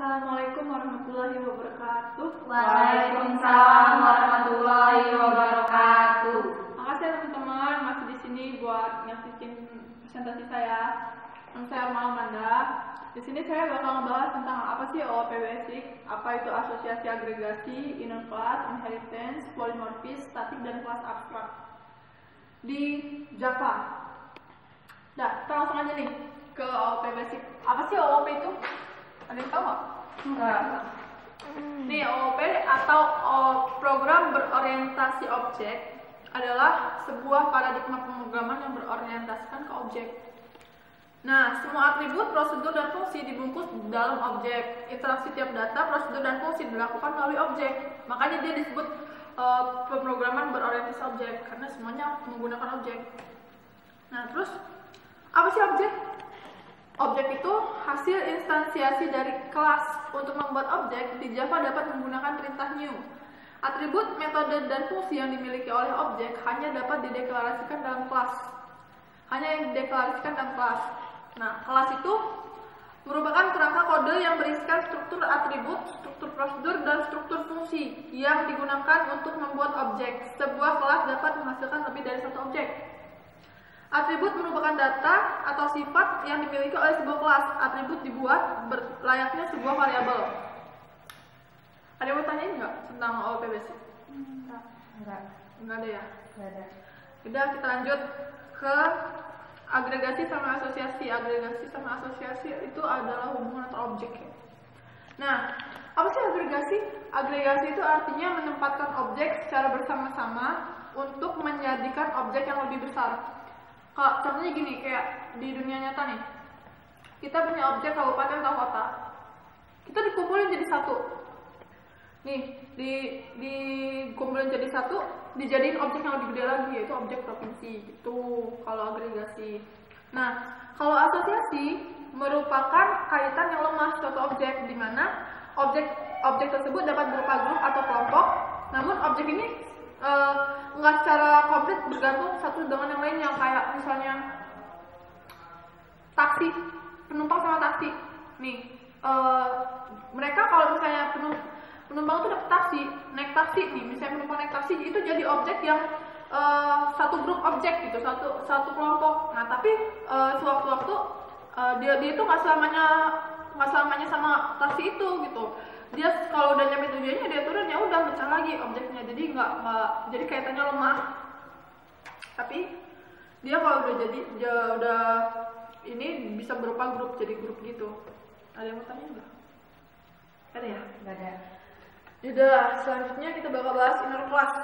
Assalamualaikum warahmatullahi wabarakatuh. Waalaikumsalam warahmatullahi wabarakatuh. Makasih ya teman-teman masih di sini buat nyaksiin presentasi saya. Nama saya Amanda. Di sini saya bakal ngebahas tentang apa sih OOP Basic, apa itu asosiasi agregasi, inner class, inheritance, polymorphism, statik, dan kelas abstrak di Java. Nah, kita langsung aja nih ke OOP Basic. Apa sih OOP itu? Ada yang tahu nggak? Enggak. Nih, OOP atau program berorientasi objek adalah sebuah paradigma pemrograman yang berorientasikan ke objek. Nah, semua atribut, prosedur, dan fungsi dibungkus dalam objek. Interaksi tiap data, prosedur, dan fungsi dilakukan melalui objek. Makanya dia disebut pemrograman berorientasi objek karena semuanya menggunakan objek. Nah, terus apa sih objek? Objek itu hasil instansiasi dari kelas. Untuk membuat objek, di Java dapat menggunakan perintah new. Atribut, metode, dan fungsi yang dimiliki oleh objek hanya dapat dideklarasikan dalam kelas. Hanya yang dideklarasikan dalam kelas. Nah, kelas itu merupakan kerangka kode yang berisikan struktur atribut, struktur prosedur, dan struktur fungsi yang digunakan untuk membuat objek. Sebuah kelas dapat menghasilkan lebih dari satu objek. Atribut merupakan data atau sifat yang dimiliki oleh sebuah kelas. Atribut dibuat layaknya sebuah variabel. Ada yang mau tanyain nggak tentang OOP Basic? Enggak. Nggak ada ya? Enggak ada. Udah, kita lanjut ke agregasi sama asosiasi. Agregasi sama asosiasi itu adalah hubungan antar objek ya. Nah, apa sih agregasi? Agregasi itu artinya menempatkan objek secara bersama-sama untuk menjadikan objek yang lebih besar. Kalau contohnya gini, kayak di dunia nyata nih, kita punya objek kabupaten atau kota, kita dikumpulin jadi satu. Nih, dikumpulin jadi satu, dijadiin objek yang lebih gede lagi, yaitu objek provinsi. Itu kalau agregasi. Nah, kalau asosiasi merupakan kaitan yang lemah suatu objek, di mana objek tersebut dapat berupa grup atau kelompok, namun objek ini nggak secara komplit bergantung satu dengan yang lainnya. Kayak misalnya taksi, penumpang sama taksi. Nih, mereka kalau misalnya penumpang itu dapat taksi, naik taksi nih, misalnya penumpang naik taksi, itu jadi objek yang satu grup objek gitu, satu kelompok. Nah, tapi sewaktu-waktu dia itu nggak selamanya sama taksi itu gitu. Dia kalau udah nyampe tujuannya dia turun, ya udah pecah lagi objeknya. Jadi nggak jadi kaitannya lemah. Tapi dia kalau udah ini bisa berupa grup, jadi grup gitu. Ada yang mau tanya nggak? Ada ya? Enggak ada. Yaudah, selanjutnya kita bakal bahas inner class.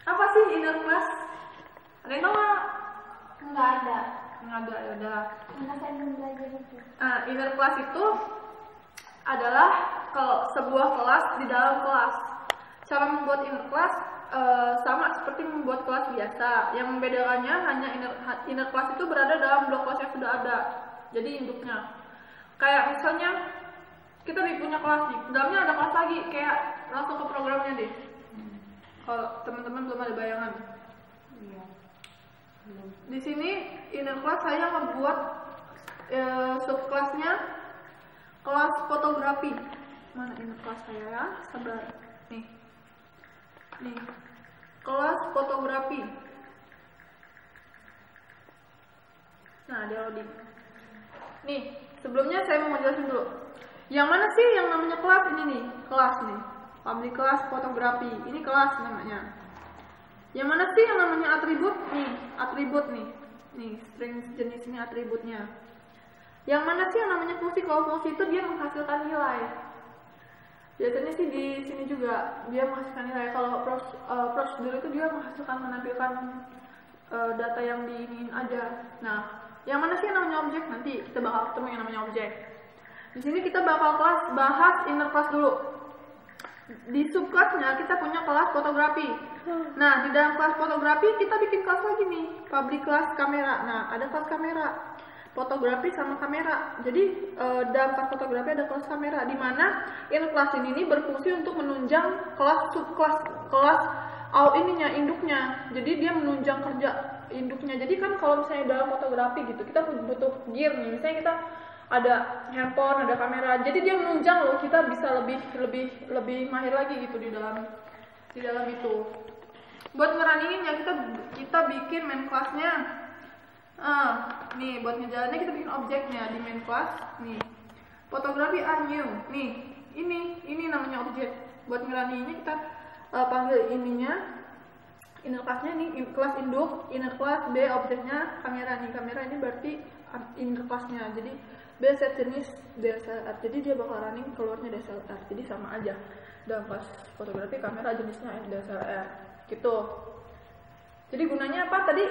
Apa sih inner class? Ada yang tahu nggak? Enggak ada. Nggak ada, yaudah. Karena saya belum belajar itu. Nah, inner class itu adalah sebuah kelas di dalam kelas. Cara membuat inner class sama seperti membuat kelas biasa. Yang membedakannya hanya inner class itu berada dalam blok kelas yang sudah ada. Jadi induknya. Kayak misalnya kita punya kelas nih, dalamnya ada kelas lagi, kayak langsung ke programnya deh. Kalau teman-teman belum ada bayangan. Iya. Belum. Di sini inner class saya membuat subkelasnya kelas fotografi. Mana inner class saya ya? Sabar. Nih. Kelas fotografi. Nah, dia loading. Nih, sebelumnya saya mau jelasin dulu. Yang mana sih yang namanya kelas ini nih? Kelas nih. Public class fotografi. Ini kelas namanya. Yang mana sih yang namanya atribut? Nih, atribut nih. Nih, string jenis ini atributnya. Yang mana sih yang namanya fungsi? Kalau fungsi itu dia menghasilkan nilai. Biasanya sih di sini juga dia menghasilkan nilai. Kalau prosedur itu dia menampilkan data yang diingin aja. Nah, yang mana sih yang namanya objek? Nanti kita bakal ketemu yang namanya objek. Di sini kita bakal bahas inner class dulu. Di subkelasnya kita punya kelas fotografi. Nah, di dalam kelas fotografi kita bikin kelas lagi nih, public class kamera. Nah, ada kelas kamera, fotografi sama kamera. Jadi dalam kelas fotografi ada kelas kamera, di mana inner class ini berfungsi untuk menunjang kelas subkelas, kelas induknya. Jadi dia menunjang kerja induknya. Jadi kan kalau misalnya dalam fotografi gitu, kita butuh gear nih. Misalnya kita ada handphone, ada kamera. Jadi dia menunjang loh, kita bisa lebih mahir lagi gitu di dalam itu. Buat ngeraninnya kita bikin main class-nya. Nih buat ngejalaninnya kita bikin objeknya di main class. Nih fotografi new. Nih ini namanya objek. Buat ngeraninnya kita panggil ininya inner class-nya nih, kelas induk, inner class B objeknya kamera nih. Kamera ini berarti inner class-nya. Jadi B set jenis DSLR. Jadi dia bakal running keluarnya DSLR. Jadi sama aja. Dalam kelas fotografi kamera jenisnya DSLR. Gitu. Jadi gunanya apa tadi?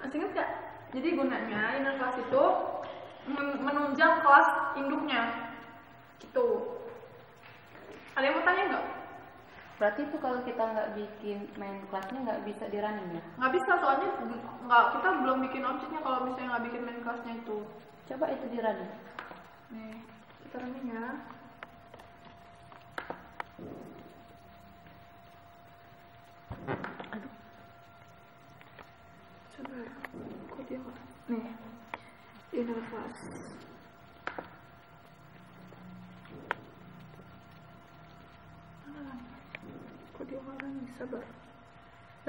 Masih ingat gak? Jadi gunanya inner class itu menunjang kelas induknya. Gitu. Ada yang mau tanya nggak? Berarti itu kalau kita nggak bikin main kelasnya nggak bisa di running ya? Nggak bisa, soalnya kita belum bikin objeknya kalau misalnya nggak bikin main kelasnya itu. Coba itu di running. Nih, kita running ya. Aduh. Sabar. Kok dia nggak? Nih, inner class. Kok dia nggak running? Sabar.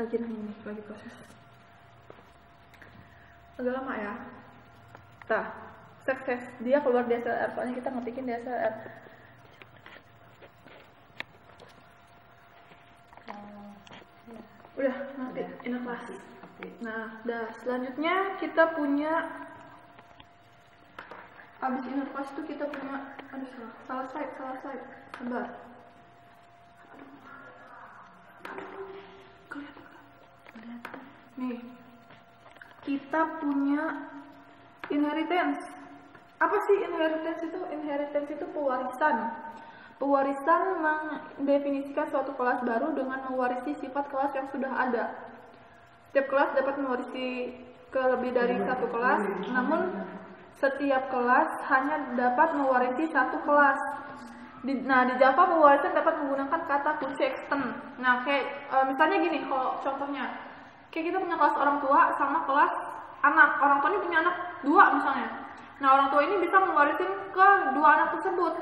Lagi running nih, lagi proses. Agak lama ya. Nah, sukses. Dia keluar DSLR, soalnya kita ngetikin DSLR. Udah, nanti inner class. Nah, selanjutnya kita punya, abis inner class itu kita punya, salah slide. Sabar. Kelihatan. Nih, kita punya inheritance. Apa sih inheritance itu? Inheritance itu pewarisan. Pewarisan mendefinisikan suatu kelas baru dengan mewarisi sifat kelas yang sudah ada. Setiap kelas dapat mewarisi ke lebih dari satu kelas, namun setiap kelas hanya dapat mewarisi satu kelas. Di Java pewarisan dapat menggunakan kata kunci extend. Nah, kayak misalnya gini, kalau contohnya, kayak kita punya kelas orang tua sama kelas anak. Orang tua ini punya anak 2 misalnya. Nah, orang tua ini bisa mewarisin ke 2 anak tersebut.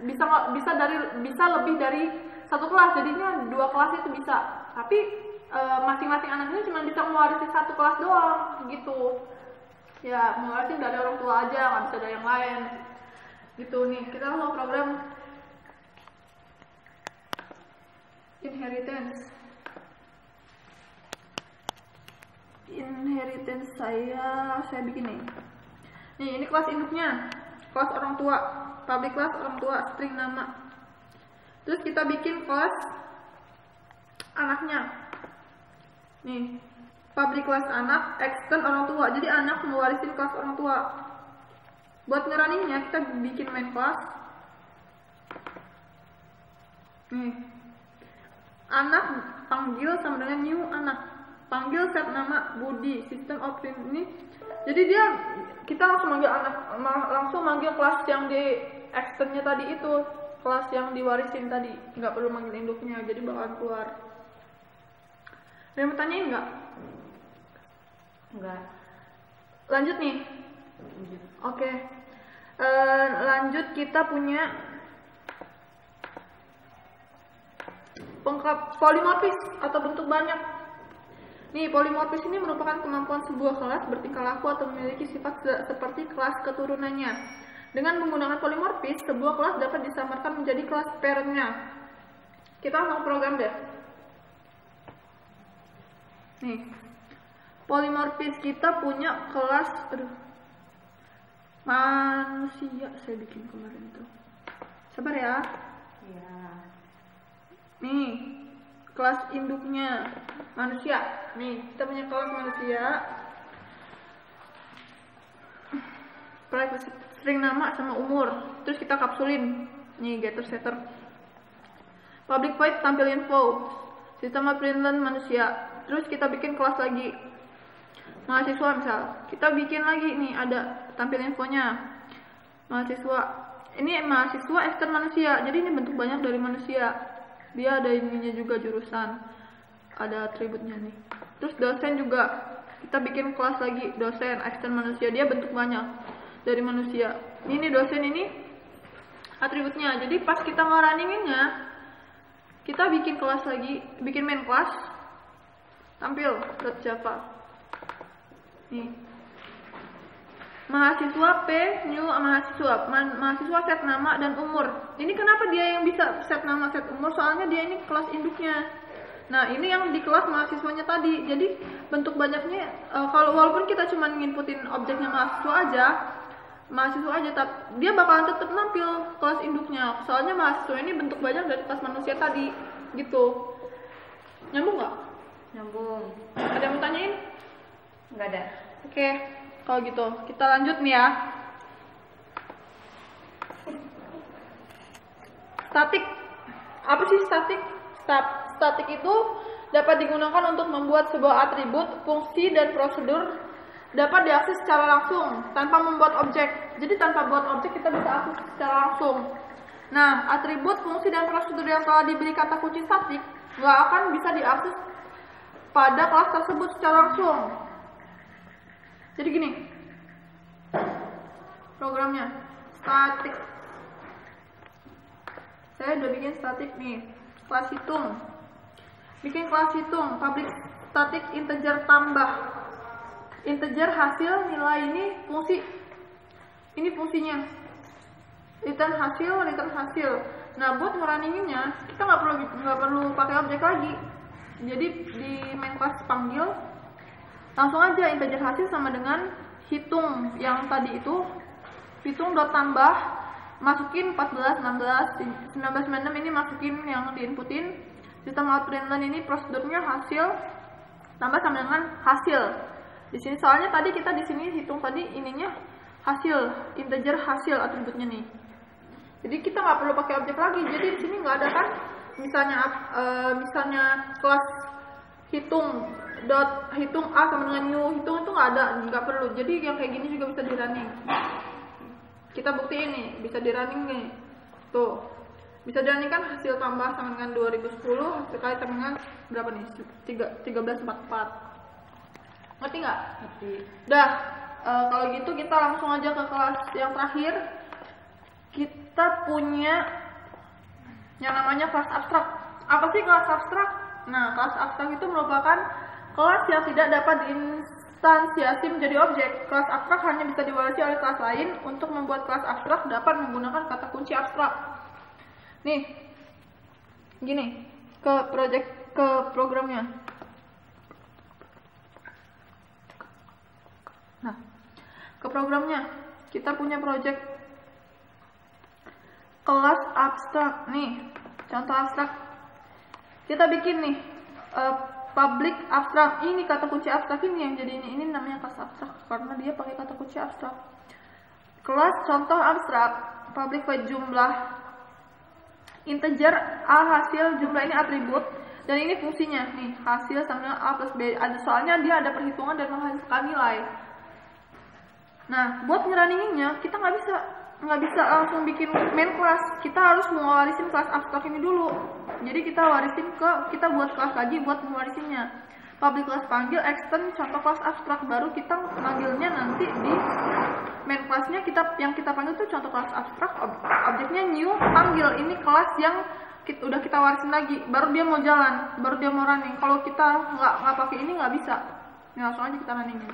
Bisa lebih dari satu kelas. Jadinya 2 kelas itu bisa. Tapi masing-masing anak ini cuma bisa mewarisi satu kelas doang gitu. Ya, mewarisin dari orang tua aja, nggak bisa dari yang lain. Gitu nih. Kita mau program inheritance saya bikin nih. Ini kelas induknya, kelas orang tua, public class orang tua, string nama. Terus kita bikin kelas anaknya. Nih, public class anak, extend orang tua. Jadi anak mewarisin kelas orang tua. Buat ngeruningnya kita bikin main class. Nih, anak panggil sama dengan new anak. Panggil set nama Budi, system of ini. Jadi kita langsung manggil kelas yang di extendnya tadi itu, kelas yang diwarisin tadi, nggak perlu manggil induknya, jadi bakalan keluar. Ada yang mau tanyain nggak? Enggak. Lanjut nih. Oke. Lanjut kita punya polimorfis atau bentuk banyak. Nih, polimorfis ini merupakan kemampuan sebuah kelas bertingkah laku atau memiliki sifat seperti kelas keturunannya. Dengan menggunakan polimorfis, sebuah kelas dapat disamarkan menjadi kelas parent-nya. Kita mau program deh. Nih, polimorfis kita punya kelas, manusia. Saya bikin kemarin tuh. Sabar ya. Iya. Nih, kelas induknya manusia. Nih, kita punya kelas manusia. Private string nama sama umur. Terus kita kapsulin. Nih, getter setter. Public void tampil info. Sistem println manusia. Terus kita bikin kelas lagi. Mahasiswa misal. Kita bikin lagi nih, ada tampil infonya. Mahasiswa. Ini mahasiswa extern manusia. Jadi ini bentuk banyak dari manusia. Dia ada ininya juga, jurusan, ada atributnya nih. Terus dosen juga, kita bikin kelas lagi, dosen extend manusia, dia bentuk banyak. dari manusia. Ini dosen ini atributnya. Jadi pas kita ngerunninginnya, kita bikin kelas lagi, bikin main class, tampil .java. Nih, mahasiswa P, new mahasiswa set nama dan umur. Ini kenapa dia yang bisa set nama, set umur? Soalnya dia ini kelas induknya. Nah, ini yang di kelas mahasiswanya tadi. Jadi bentuk banyaknya, kalau walaupun kita cuma nginputin objeknya mahasiswa aja, tapi dia bakalan tetap nampil kelas induknya. Soalnya mahasiswa ini bentuk banyak dari kelas manusia tadi, gitu. Nyambung nggak? Nyambung. Ada yang mau tanyain? Nggak ada. Oke, kalau gitu kita lanjut nih ya. Statik. Apa sih statik? Statik itu dapat digunakan untuk membuat sebuah atribut, fungsi, dan prosedur dapat diakses secara langsung tanpa membuat objek. Jadi tanpa buat objek kita bisa akses secara langsung. Nah, atribut, fungsi, dan prosedur yang telah diberi kata kunci statik nggak akan bisa diakses pada kelas tersebut secara langsung. Jadi gini, programnya statik. Saya udah bikin statik nih, kelas hitung. Bikin kelas hitung, public static integer tambah. Integer hasil nilai ini fungsi. Ini fungsinya. Return hasil. Nah, buat ngerunninginnya kita nggak perlu pakai objek lagi. Jadi di main class panggil langsung aja integer hasil sama dengan hitung yang tadi itu, hitung dot tambah, masukin 14, 16, 19, 96 ini masukin yang diinputin. Sistem output dan ini prosedurnya hasil tambah sama dengan hasil. Di sini soalnya tadi kita di sini hitung tadi ininya hasil, integer hasil atributnya nih. Jadi kita nggak perlu pakai objek lagi. Jadi di sini nggak ada kan misalnya kelas hitung A sama dengan new hitung itu nggak perlu. Jadi yang kayak gini juga bisa di running. Kita buktiin nih bisa di running nih. Tuh, bisa di running kan hasil tambah sama dengan 2010, hasil kali sama dengan berapa nih? 1344. Ngerti nggak? Ngerti. Udah, kalau gitu kita langsung aja ke kelas yang terakhir. Kita punya yang namanya kelas abstrak. Apa sih kelas abstrak? Nah, kelas abstrak itu merupakan kelas yang tidak dapat diinstansiasi menjadi objek. Kelas abstrak hanya bisa diwarisi oleh kelas lain. Untuk membuat kelas abstrak dapat menggunakan kata kunci abstrak. Nih, gini, ke programnya. Nah, ke programnya kita punya project kelas abstrak nih, contoh abstrak. Kita bikin nih public abstrak. Ini kata kunci abstrak ini yang jadi ini namanya kelas abstrak karena dia pakai kata kunci abstrak. Kelas contoh abstrak, public void jumlah, integer A hasil, jumlah ini atribut dan ini fungsinya nih, hasil sama dengan A plus B. Soalnya dia ada perhitungan dan menghasilkan nilai. Nah, buat ngerunninginnya kita nggak bisa langsung bikin main class. Kita harus mewarisin kelas abstrak ini dulu. Jadi kita buat kelas lagi buat mewarisinnya. Public class panggil extend contoh kelas abstrak, baru kita manggilnya nanti di main classnya yang kita panggil tuh contoh kelas abstrak, objeknya new panggil ini kelas yang udah kita warisin lagi, baru dia mau jalan, baru dia mau running. Kalau kita nggak pakai ini nggak bisa. Nah, langsung aja kita runningin.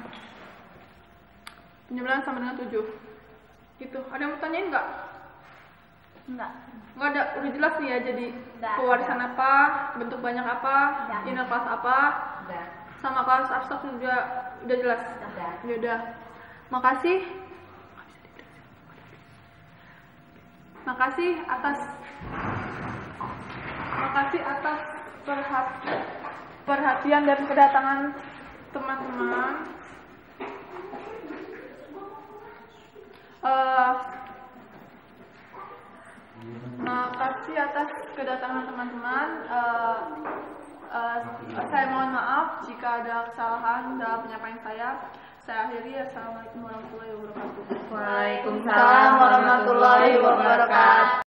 9 sama dengan 7 gitu. Ada yang mau tanyain nggak? Enggak. Nggak ada, udah jelas nih ya. Jadi pewarisan apa, bentuk banyak apa, inner class apa, sama kelas abstrak juga udah jelas. Ya udah. Makasih atas perhatian dan kedatangan teman-teman. Makasih atas kedatangan teman-teman. Saya mohon maaf jika ada kesalahan dalam penyampaian saya. Saya akhiri. Assalamualaikum warahmatullahi wabarakatuh. Waalaikumsalam warahmatullahi wabarakatuh.